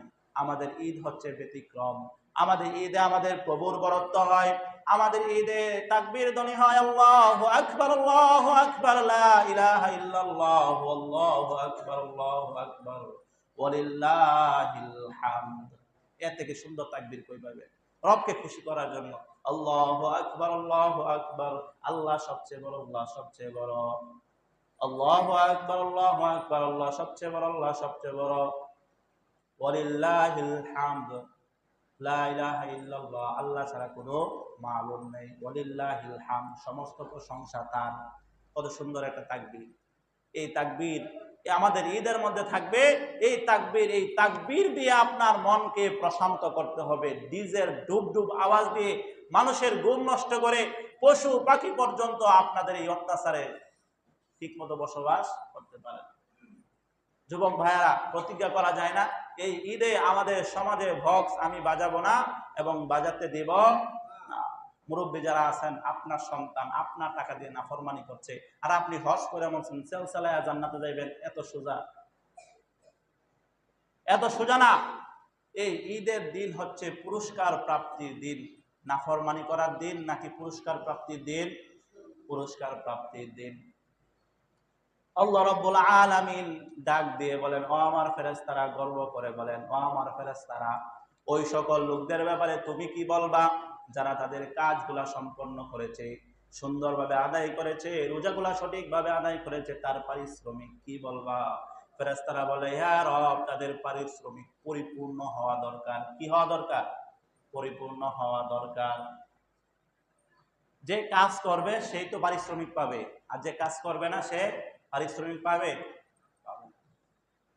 আমাদের ঈদ হচ্ছে ব্যতিক্রম। আমাদের ঈদে আমাদের প্রভুর বরত্ব হয়। আমাদের ঈদে তাকবীর ধ্বনি হয়, আল্লাহু আকবার, আল্লাহু আকবার, লা ইলাহা ইল্লাল্লাহু, আল্লাহু আকবার, আল্লাহু আকবার, ওয়ালিল্লাহিল হামদ। এর থেকে সুন্দর তাকবীর কই পাবে? রবকে খুশি করার জন্য আল্লাহু আকবার, আল্লাহু আকবার, আল্লাহ সবচেয়ে বড়, আল্লাহ সবচেয়ে বড়, আল্লাহু আকবার, আল্লাহু আকবার, আল্লাহ সবচেয়ে বড়, আল্লাহ সবচেয়ে বড়, ওয়ালিল্লাহিল হামদ, লা ইলাহা ইল্লাল্লাহ, আল্লাহ ছাড়া কোনো মাবুদ নেই, ওয়ালিল্লাহিল হামদ, সমস্ত প্রশংসা তার। কত সুন্দর একটা তাকবীর! এই তাকবীর আমাদের ঈদের মধ্যে থাকবে। এই তাকবীর দিয়ে আপনার মনকে প্রশান্ত করতে হবে। ডিজের ডুব ডুব আওয়াজ দিয়ে মানুষের ঘুম নষ্ট করে, পশু পাখি পর্যন্ত আপনাদের এই অত্যাচারে ঠিক মতো বসবাস করতে পারে। যুবক ভাইয়ারা, প্রতিজ্ঞা করা যায় না এই ঈদে আমাদের সমাজে বক্স আমি বাজাবো না এবং বাজাতে দেব না। মুরব্বী যারা আছেন, আপনার সন্তান আপনার টাকা দিয়ে নাফরমানি করছে, আর আপনি হজ করে বলছেন সেলসালায়া জান্নাতে যাইবেন, এত সোজা? এত সোজা না। এই ঈদের দিন হচ্ছে পুরস্কার প্রাপ্তির দিন। নাফরমানি করার দিন নাকি পুরস্কার প্রাপ্তির দিন? পুরস্কার প্রাপ্তির দিন। আল্লাহ রাব্বুল আলামিন ডাক দিয়ে বলেন, ও আমার ফেরেশতারা, গর্ব করে বলেন, ও আমার ফেরেশতারা, ওই সকল লোকদের ব্যাপারে তুমি কি বলবা যারা তাদের কাজগুলা সম্পন্ন করেছে, সুন্দরভাবে আদায় করেছে, রোজাগুলা সঠিকভাবে আদায় করেছে, তার পারিশ্রমিক কি বলবা? ফেরেশতারা বলে, হ্যাঁ রব, তাদের পারিশ্রমিক পরিপূর্ণ হওয়া দরকার। কি হওয়া দরকার? পরিপূর্ণ হওয়া দরকার। যে কাজ করবে সেই তো পারিশ্রমিক পাবে, আর যে কাজ করবে না সে পারিশ্রমিক পাবে?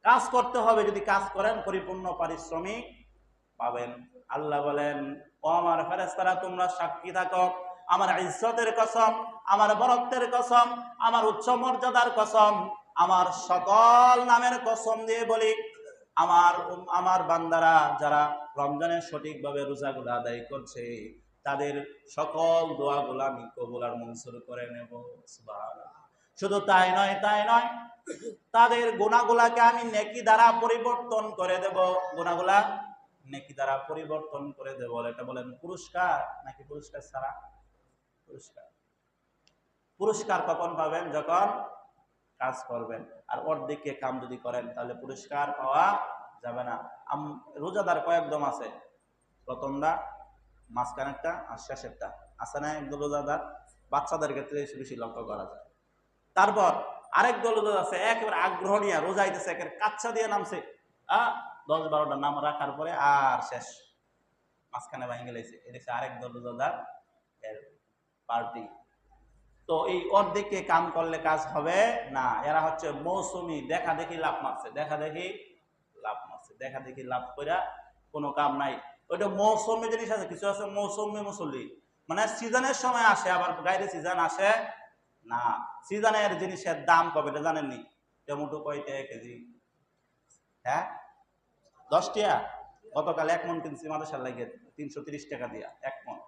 কাজ করতে হবে, যদি কাজ করেন পরিপূর্ণ পারিশ্রমিক পাবেন। আল্লাহ বলেন, ও আমার ফেরেশতারা, তোমরা সাক্ষী থাকো, আমার ইজ্জতের কসম, আমার বরত্বের কসম, আমার উচ্চ মর্যাদার কসম, আমার সকল নামের কসম দিয়ে বলি, আমার বান্দারা যারা রমজানের সঠিকভাবে রোজাগুলো আদায় করছে, তাদের সকল দোয়াগুলো আমি কবুল আর মঞ্জুর করে নেব। সুবহানাল্লাহ। শুধু তাই নয়, তাদের গুনাহগুলাকে আমি নেকি দ্বারা পরিবর্তন করে দেব। গুনাহগুলা নেকি দ্বারা পরিবর্তন করে দেব। এটা বলেন পুরস্কার নাকি পুরস্কার ছাড়া? পুরস্কার। পুরস্কার কখন পাবেন? যখন কাজ করবেন। আর অর্ধেকে কাম যদি করেন তাহলে পুরস্কার পাওয়া যাবে না। রোজাদার কয়েকদম আছে, প্রথমটা, মাঝখানেরটা আর শেষেরটা আছে না? একদম রোজাদার বাচ্চাদের ক্ষেত্রে বেশি লক্ষ্য করা যায়। তারপর আরেক দল আছে একেবারে আগ্রহ নিয়ে রোজাইতেছে, একেবারে কাচ্চা দিয়ে নামছে, 10-12টা নাম রাখার পরে আর শেষ, মাঝখানে ভেঙে গেছে। এটা আরেক দল রোজাদার এর পার্টি। তো এই অর্ধেকে কাম করলে কাজ হবে না। এরা হচ্ছে মৌসুমি, দেখা দেখি লাভ মারছে, দেখা দেখি লাভ মারছে, দেখা দেখি লাভ করে কোনো কাম নাই। ওইটা মৌসুমি জিনিস আছে, কিছু আছে মৌসুমি মুসল্লি, মানে সিজনের সময় আসে আবার গাইরে সিজন আসে না। সিজনের জিনিসের দাম কবে এটা জানেননি? টমেটো কয় টাকা কেজি? হ্যাঁ, 10 টাকা। গতকাল 1 মন কিনছি মাদ্রাসার লাগে 330 টাকা দিয়া 1 মন।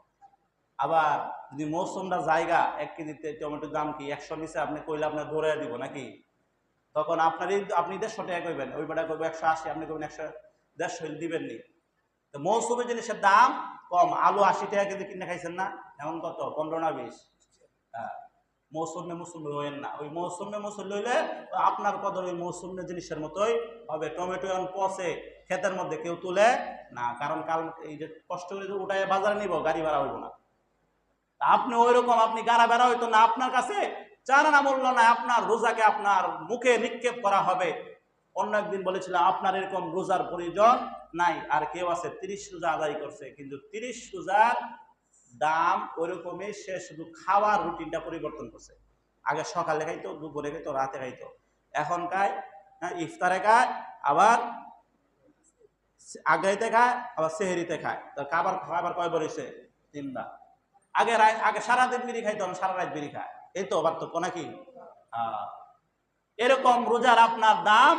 আবার যদি মৌসুমটা জায়গা 1 কেজিতে টমেটোর দাম কি 100 নিচে আপনি কইলে আপনার ধরে দিব নাকি? তখন আপনি 150 টাকা কইবেন, ওই বেটা কইবে 180, আপনি কইবেন 150 দিবেন নি। তো মৌসুমী জিনিসের দাম কম। আলু 80 টাকা কেজি কিনে খাইছেন না? এখন কত? 15 না 20? হ্যাঁ, মৌসুমে হইেন না। ওই মৌসুমে হইলে আপনার কদর ওই মৌসুমে জিনিসের মতোই হবে। টমেটো এখন পচে ক্ষেতের মধ্যে, কেউ তুলে না, কারণ কাল এই যে কষ্ট করে উঠায় বাজারে নিব, গাড়ি ভাড়া হইব না। আপনি ওই রকম, আপনি গাড়া বেড়া হইতো না, আপনার কাছে চারা মূল্য নাই, আপনার রোজাকে আপনার মুখে নিক্ষেপ করা হবে। অন্য একদিন বলেছিলাম আপনার এরকম রোজার প্রয়োজন নাই। আর কেউ আছে 30 রোজা আদায় করছে, কিন্তু 30 রোজার দাম ওইরকমই, সে শুধু খাওয়ার রুটিনটা পরিবর্তন করছে। আগে সকালে খাইতো, দুপুরে খাইতো, রাতে খাইতো, এখন খায় ইফতারে খায়, আবার আগাইতে খায়, আবার সেহেরিতে খায়। তো খাবার কয় বলেছে? 3 বার। আগে সারাদিন বিড়ি খাইতো, সারা রাত বিড়ি খায়। এই তো পার্থক্য নাকি? এরকম রোজার আপনার দাম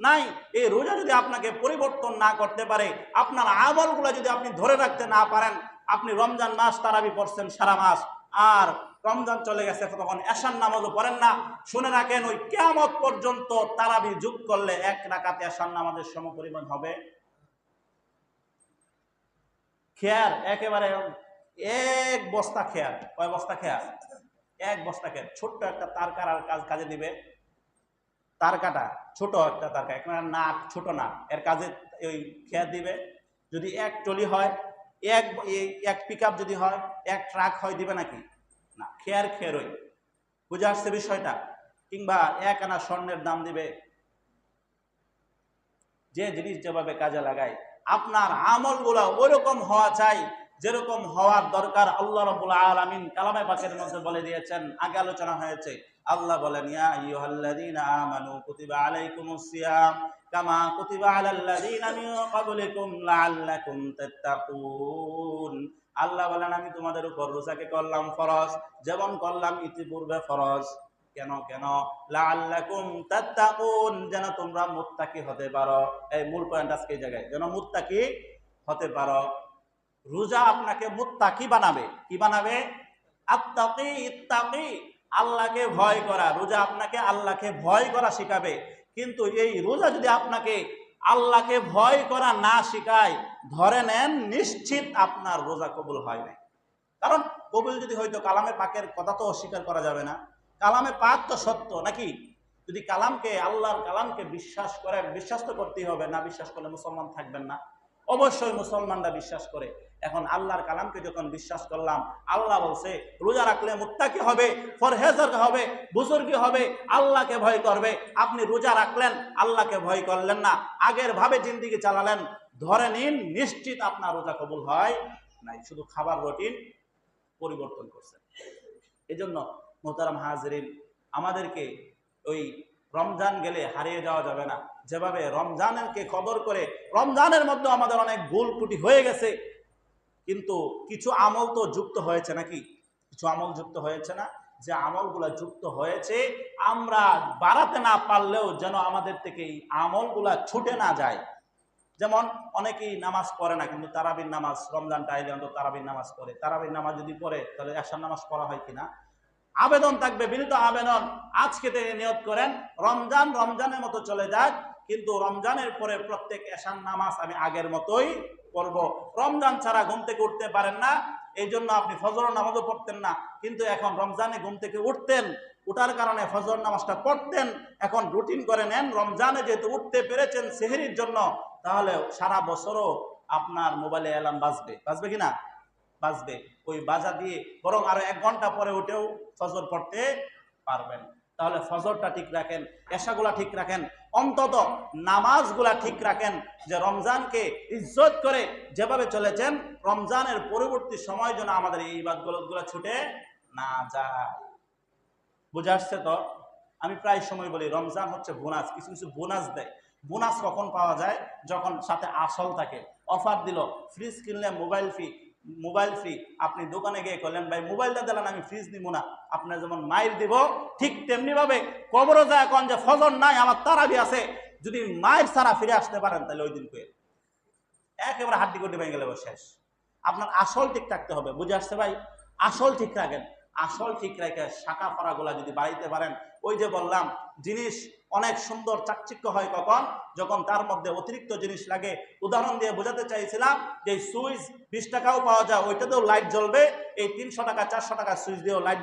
নাই। এই রোজা যদি আপনাকে পরিবর্তন না করতে পারে, আপনার আমলগুলো যদি আপনি ধরে রাখতে না পারেন, আপনি রমজান মাস তারাবি পড়ছেন সারা মাস, আর রমজান চলে গেছে তখন এশার নামাজও পড়েন না, শুনে রাখেন ওই কিয়ামত পর্যন্ত তারাবি যোগ করলে 1 রাকাতে এশার নামাজের সমপরিমাণ হবে। খেয়ার একেবারে 1 বস্তা খেয়ার, কয় বস্তা খেয়ার? 1 বস্তা খেয়ার। ছোট্ট একটা তার কাটার কাজে দিবে, তার কাটা ছোট একটা তার কাটা, একটা নাক ছোট নাক, এর কাজে ওই খেয়ার দিবে। যদি 1 টলি হয়, এক পিক আপ যদি হয়, 1 ট্রাক হয়, দিবে নাকি? না, খেয়ার ওই। বুঝে আসছে বিষয়টা? কিংবা 1 আনা স্বর্ণের দাম দিবে। যে জিনিস যেভাবে কাজে লাগায়, আপনার আমলগুলো ওইরকম হওয়া চাই যেরকম হওয়ার দরকার। আল্লাহ রাব্বুল আলামিন কালামে পাকের মধ্যে বলে দিয়েছেন, আগে আলোচনা হয়েছে। আল্লাহ বলেন, ইয়া আইয়ুহাল্লাযীনা আমানু কুতিবা আলাইকুমুস সিয়াম কামা কুতিবা আলাল্লাযীনা মিন ক্বাবলিকুম লাআল্লাকুম তাত্তাকুন। আল্লাহ বলেন, আমি তোমাদের উপর রোজাকে করলাম ফরজ, যেমন করলাম ইতিপূর্বে ফরজ। কেন? লাআল্লাকুম তাত্তাকুন, যেন তোমরা মুত্তাকি হতে পারো। এই মূল পয়েন্ট আজকে এই জায়গায়, যেন মুত্তাকি হতে পারো। রোজা আপনাকে মুত্তাকি বানাবে। কি বানাবে? আত্তাকি, ইত্তাকি, আল্লাহকে ভয় করা। রোজা আপনাকে আল্লাহকে ভয় করা শিখাবে। কিন্তু এই রোজা যদি আপনাকে আল্লাহকে ভয় করা না শিখায়, ধরে নেন নিশ্চিত আপনার রোজা কবুল হয় না। কারণ কবুল যদি হয়তো কালামে পাকের কথা তো অস্বীকার করা যাবে না। কালামে পাক তো সত্য নাকি? যদি কালামকে, আল্লাহর কালামকে বিশ্বাস করেন, বিশ্বাস তো করতেই হবে, না বিশ্বাস করলে মুসলমান থাকবেন না। অবশ্যই মুসলমানরা বিশ্বাস করে। এখন আল্লাহর কালামকে যখন বিশ্বাস করলাম, আল্লাহ বলছে রোজা রাখলে মুত্তাকি হবে, ফরহেজগার হবে, বুজুর্গি হবে, আল্লাহকে ভয় করবে। আপনি রোজা রাখলেন, আল্লাহকে ভয় করলেন না, আগের ভাবে জিন্দেগি চালালেন, ধরে নিন নিশ্চিত আপনার রোজা কবুল হয় নাই, শুধু খাবার রুটিন পরিবর্তন করছে। এজন্য মোহতারাম হাজরিন, আমাদেরকে ওই রমজান গেলে হারিয়ে যাওয়া যাবে না। যেভাবে রমজানকে কদর করে, রমজানের মধ্যে আমাদের অনেক ভুল ত্রুটি হয়ে গেছে, কিন্তু কিছু আমল তো যুক্ত হয়েছে নাকি? কিছু আমল যুক্ত হয়েছে না? যে আমলগুলা যুক্ত হয়েছে, আমরা বাড়াতে না পারলেও যেন আমাদের থেকে এই আমলগুলা ছুটে না যায়। যেমন অনেকেই নামাজ পড়ে না, কিন্তু তারাবির নামাজ রমজানটা আইলে অন্তত তারাবির নামাজ পড়ে। তারাবির নামাজ যদি পড়ে তাহলে এশার নামাজ পড়া হয় কিনা? আবেদন থাকবে, বিনীত আবেদন, আজকে থেকে নিয়ত করেন রমজানের মতো চলে যাক, কিন্তু রমজানের পরে প্রত্যেক এশার নামাজ আমি আগের মতোই করব। রমজান ছাড়া ঘুম থেকে উঠতে পারেন না, এই জন্য আপনি ফজর নামাজও পড়তেন না, কিন্তু এখন রমজানে ঘুম থেকে উঠতেন, উঠার কারণে ফজর নামাজটা পড়তেন। এখন রুটিন করে নেন, রমজানে যেহেতু উঠতে পেরেছেন সেহরির জন্য, তাহলে সারা বছরও আপনার মোবাইলে অ্যালার্ম বাজবে, বাজবে কিনা? বাজবে। ওই বাজা দিয়ে বরং আরো 1 ঘন্টা পরে উঠেও ফজর পড়তে পারবেন। তাহলে ফজরটা ঠিক রাখেন, এশাগুলা ঠিক রাখেন, অন্তত নামাজগুলা ঠিক রাখেন, যে রমজানকে ইজ্জত করে যেভাবে চলেছেন, রমজানের পরবর্তী সময় যেন আমাদের এই ইবাদতগুলো ছুটে না যায়। বুঝে আসছে তো? আমি প্রায় সময় বলি রমজান হচ্ছে বোনাস, কিছু কিছু বোনাস দেয়। বোনাস কখন পাওয়া যায়? যখন সাথে আসল থাকে। অফার দিল, ফ্রিজ কিনলে মোবাইল ফ্রি। আপনি দোকানে গিয়ে করলেন, ভাই মোবাইলটা দিলেন, আমি ফ্রিজ নিব না, আপনার যেমন মাইল দিব, ঠিক তেমনি ভাবে কবরও যায় এখন যে ফজর নাই, আমার তারাবি আছে, যদি মায়ের ছাড়া ফিরে আসতে পারেন তাহলে ওই দিন পেয়ে একেবারে হাড্ডি গুড্ডি ভেঙে গেলে শেষ। আপনার আসল ঠিক রাখতে হবে। বুঝে আসছে ভাই? আসল ঠিক রাখেন, আসল ঠিক রেখে শাখা ফাড়াগুলা যদি বাড়াইতে পারেন, ওই যে বললাম জিনিস অনেক সুন্দর চাকচিক্য হয় কখন? যখন তার মধ্যে অতিরিক্ত জিনিস লাগে। উদাহরণ দিয়ে বোঝাতে চাইছিলাম যে সুইচ 20 টাকাও পাওয়া যায়, ওইটাতেও লাইট জ্বলবে, এই 300 টাকা 400 টাকা সুইচ দিয়েও লাইট